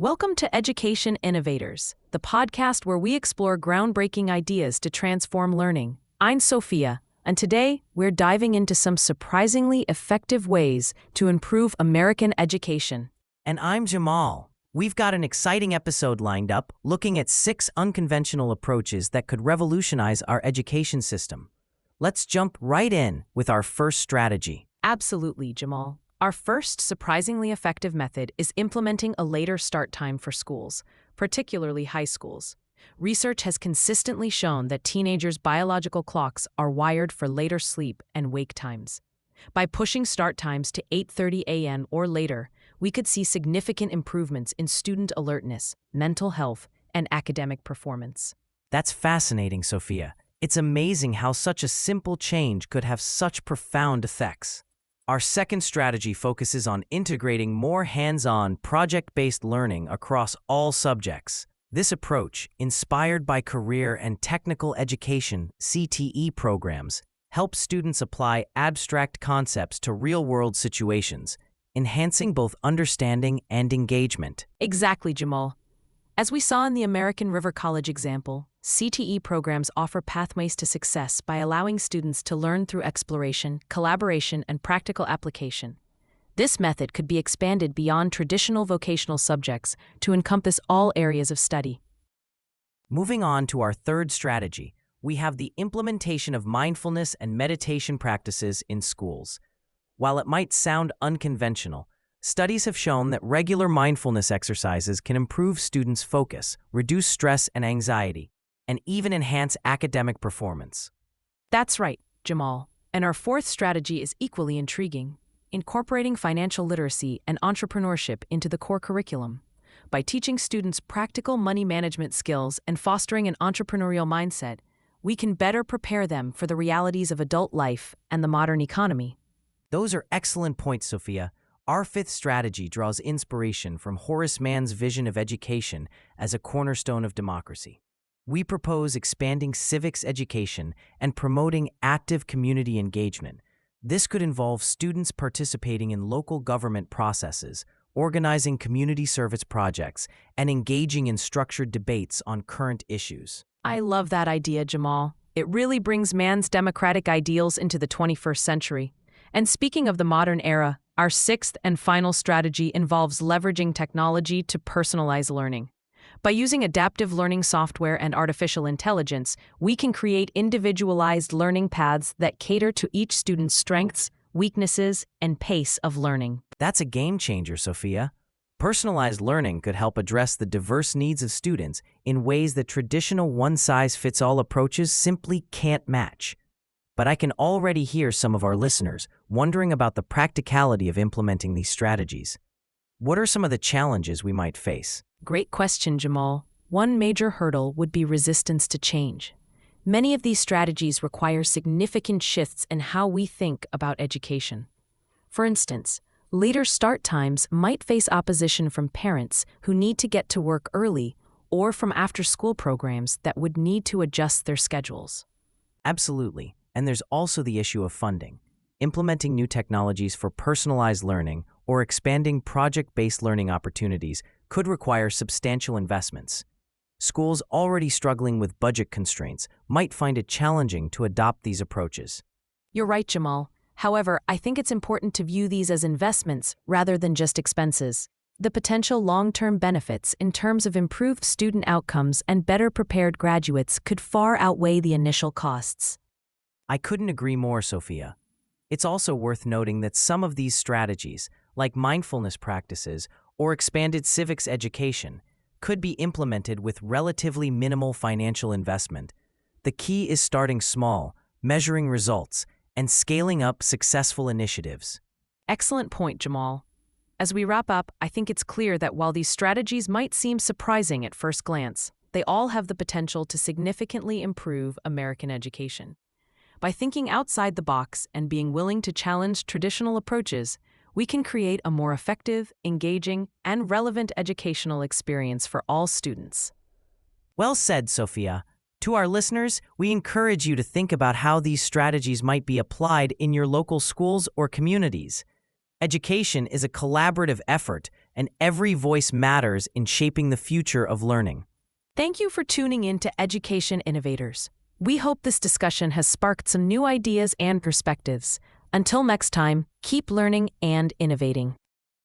Welcome to Education Innovators, the podcast where we explore groundbreaking ideas to transform learning. I'm Sophia, and today we're diving into some surprisingly effective ways to improve American education. And I'm Jamal. We've got an exciting episode lined up looking at 6 unconventional approaches that could revolutionize our education system. Let's jump right in with our first strategy. Absolutely, Jamal. Our first surprisingly effective method is implementing a later start time for schools, particularly high schools. Research has consistently shown that teenagers' biological clocks are wired for later sleep and wake times. By pushing start times to 8:30 a.m. or later, we could see significant improvements in student alertness, mental health, and academic performance. That's fascinating, Sophia. It's amazing how such a simple change could have such profound effects. Our second strategy focuses on integrating more hands-on, project-based learning across all subjects. This approach, inspired by career and technical education (CTE) programs, helps students apply abstract concepts to real-world situations, enhancing both understanding and engagement. Exactly, Jamal. As we saw in the American River College example, CTE programs offer pathways to success by allowing students to learn through exploration, collaboration, and practical application. This method could be expanded beyond traditional vocational subjects to encompass all areas of study. Moving on to our third strategy, we have the implementation of mindfulness and meditation practices in schools. While it might sound unconventional, studies have shown that regular mindfulness exercises can improve students' focus, reduce stress and anxiety, and even enhance academic performance. That's right, Jamal. And our fourth strategy is equally intriguing, incorporating financial literacy and entrepreneurship into the core curriculum. By teaching students practical money management skills and fostering an entrepreneurial mindset, we can better prepare them for the realities of adult life and the modern economy. Those are excellent points, Sophia. Our fifth strategy draws inspiration from Horace Mann's vision of education as a cornerstone of democracy. We propose expanding civics education and promoting active community engagement. This could involve students participating in local government processes, organizing community service projects, and engaging in structured debates on current issues. I love that idea, Jamal. It really brings Mann's democratic ideals into the 21st century. And speaking of the modern era, our sixth and final strategy involves leveraging technology to personalize learning. By using adaptive learning software and artificial intelligence, we can create individualized learning paths that cater to each student's strengths, weaknesses, and pace of learning. That's a game changer, Sophia. Personalized learning could help address the diverse needs of students in ways that traditional one-size-fits-all approaches simply can't match. But I can already hear some of our listeners wondering about the practicality of implementing these strategies. What are some of the challenges we might face? Great question, Jamal. One major hurdle would be resistance to change. Many of these strategies require significant shifts in how we think about education. For instance, later start times might face opposition from parents who need to get to work early or from after-school programs that would need to adjust their schedules. Absolutely. And there's also the issue of funding. Implementing new technologies for personalized learning or expanding project-based learning opportunities could require substantial investments. Schools already struggling with budget constraints might find it challenging to adopt these approaches. You're right, Jamal. However, I think it's important to view these as investments rather than just expenses. The potential long-term benefits in terms of improved student outcomes and better prepared graduates could far outweigh the initial costs. I couldn't agree more, Sophia. It's also worth noting that some of these strategies, like mindfulness practices or expanded civics education, could be implemented with relatively minimal financial investment. The key is starting small, measuring results, and scaling up successful initiatives. Excellent point, Jamal. As we wrap up, I think it's clear that while these strategies might seem surprising at first glance, they all have the potential to significantly improve American education. By thinking outside the box and being willing to challenge traditional approaches, we can create a more effective, engaging, and relevant educational experience for all students. Well said, Sophia. To our listeners, we encourage you to think about how these strategies might be applied in your local schools or communities. Education is a collaborative effort, and every voice matters in shaping the future of learning. Thank you for tuning in to Education Innovators. We hope this discussion has sparked some new ideas and perspectives. Until next time, keep learning and innovating.